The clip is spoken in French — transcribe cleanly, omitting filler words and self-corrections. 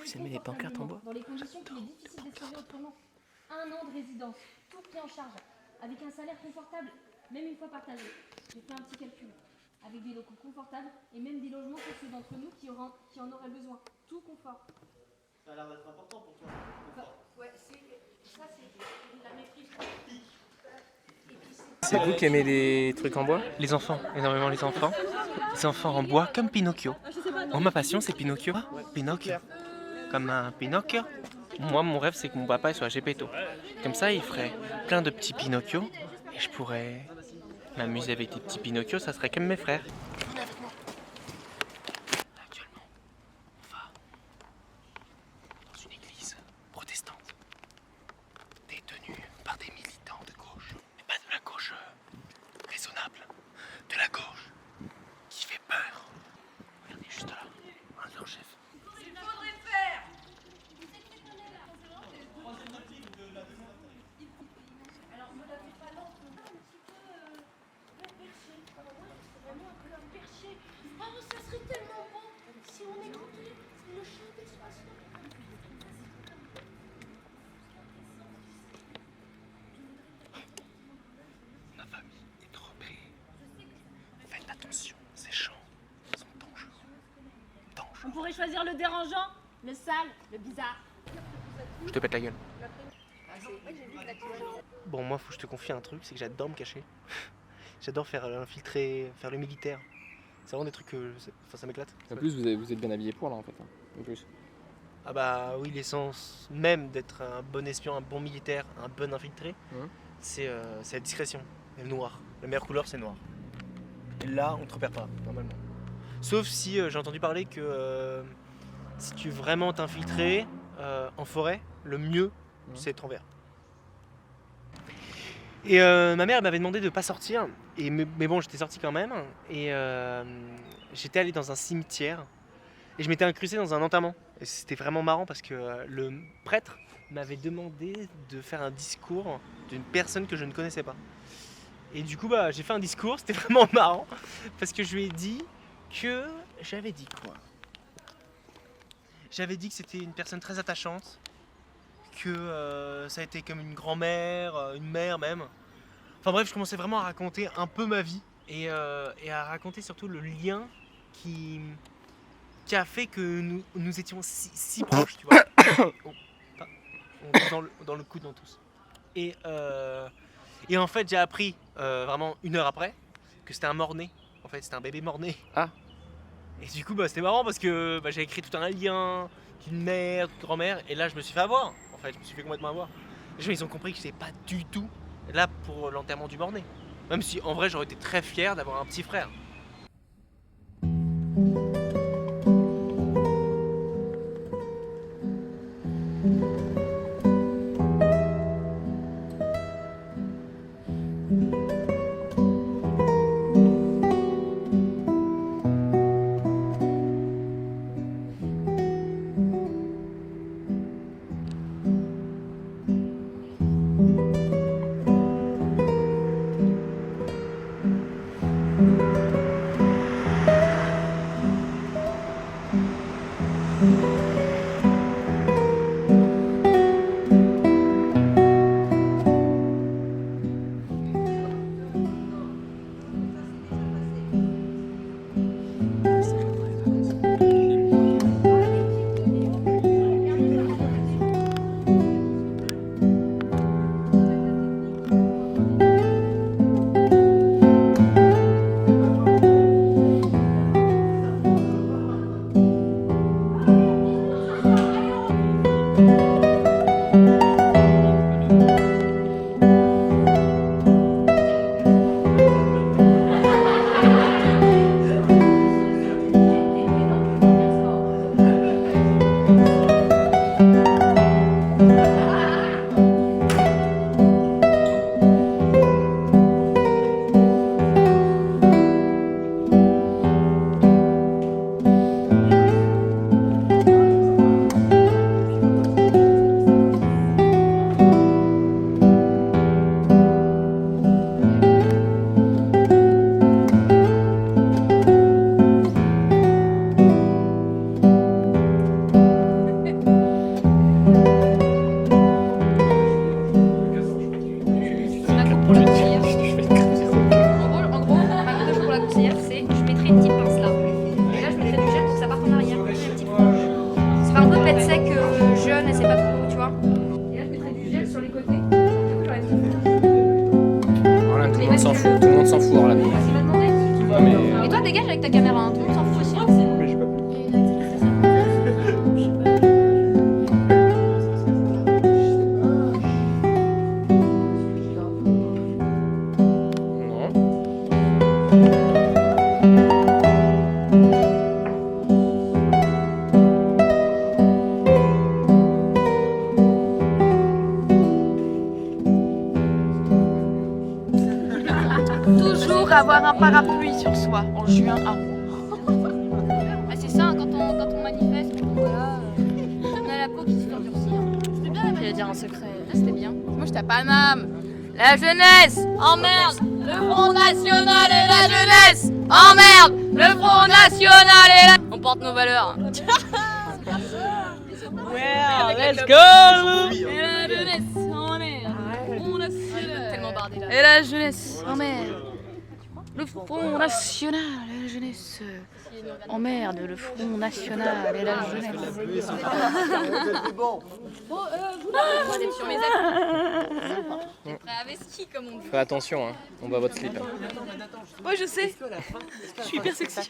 plus, elle met des pancartes en bois. Dans les conditions qu'il est difficile d'espérer autrement. 1 an de résidence, tout pris en charge, avec un salaire confortable, même une fois partagé. J'ai fait un petit calcul. Avec des locaux confortables et même des logements pour ceux d'entre nous qui en auraient besoin. Tout confort. Ça a l'air d'être important pour toi. Ouais, ça c'est la maîtrise. C'est vous qui aimez les trucs en bois? Les enfants, énormément les enfants. Les enfants en bois comme Pinocchio. Moi, ma passion, c'est Pinocchio. Pinocchio. Comme un Pinocchio. Moi, mon rêve, c'est que mon papa soit Gepetto. Comme ça, il ferait plein de petits Pinocchio et je pourrais m'amuser avec des petits Pinocchio, ça serait comme mes frères. Venez avec moi. Actuellement, on va dans une église protestante détenue par des militants de gauche. Mais pas de la gauche raisonnable, de la gauche qui fait peur. Regardez juste là, un de leurs chefs. Il faudrait faire. Alors, me la fais pas lente, un petit peu perché. C'est vraiment un peu un perché. Oh, ça serait tellement bon si on écoutait le chant des oiseaux. Ma famille est trompée. Faites attention, ces chants sont dangereux. On pourrait choisir le dérangeant, le sale, le bizarre. Je te pète la gueule. Bon, moi, faut que je te confie un truc, c'est que j'adore me cacher. J'adore faire infiltrer, faire le militaire. C'est vraiment des trucs que ça m'éclate. En plus, vous êtes bien habillé pour là en fait. En plus. Ah bah oui, l'essence même d'être un bon espion, un bon militaire, un bon infiltré, c'est la discrétion. Et le noir. La meilleure couleur, c'est noir. Et là, on te repère pas, normalement. Sauf si j'ai entendu parler que si tu veux vraiment t'infiltrer en forêt, le mieux, c'est être en vert. Et ma mère m'avait demandé de pas sortir, mais bon, j'étais sorti quand même. Et j'étais allé dans un cimetière et je m'étais incrusté dans un enterrement. Et c'était vraiment marrant parce que le prêtre m'avait demandé de faire un discours d'une personne que je ne connaissais pas. Et du coup, j'ai fait un discours, c'était vraiment marrant parce que je lui ai dit que j'avais dit quoi? J'avais dit que c'était une personne très attachante, que ça a été comme une grand-mère, une mère même. Enfin bref, je commençais vraiment à raconter un peu ma vie et à raconter surtout le lien qui a fait que nous étions si proches, tu vois. On tousse dans le coude, on tous. Et en fait, j'ai appris vraiment 1 heure après que c'était un mort-né. En fait, c'était un bébé mort-né. Ah. Et du coup, c'était marrant parce que j'avais écrit tout un lien d'une mère, d'une grand-mère, et là, je me suis fait avoir. En fait, je me suis fait complètement avoir. Les gens, ils ont compris que j'étais pas du tout là pour l'enterrement du mort-né. Même si, en vrai, j'aurais été très fier d'avoir un petit frère. monde s'en fout. Tout le monde s'en fout. Alors, là. Tu vas demander. Ouais, mais... Et toi, dégage avec ta caméra, hein. Tout le monde s'en fout aussi. Hein. Toujours avoir un parapluie sur soi en juin à Rouen. Ah, c'est ça, hein, quand on manifeste, quand on, voilà, on a la peau qui se endurcit. Hein. C'était bien la manif. J'allais dire un secret. Ah, c'était bien. Moi j'étais à Paname. La jeunesse emmerde. Le Front National et la jeunesse emmerde. Le Front National et la... On porte nos valeurs. Well, let's go. Et la jeunesse emmerde. Le Front National. Tellement bardé là. Et la jeunesse emmerde. Le Front National et la jeunesse emmerde. Le Front National et la jeunesse. Bon. Moi d'être sur mes appuis. T'es prêt à ski comme on dit. Fais attention, hein. On voit votre slip. Hein. Ouais, je sais. Je suis hyper sexy.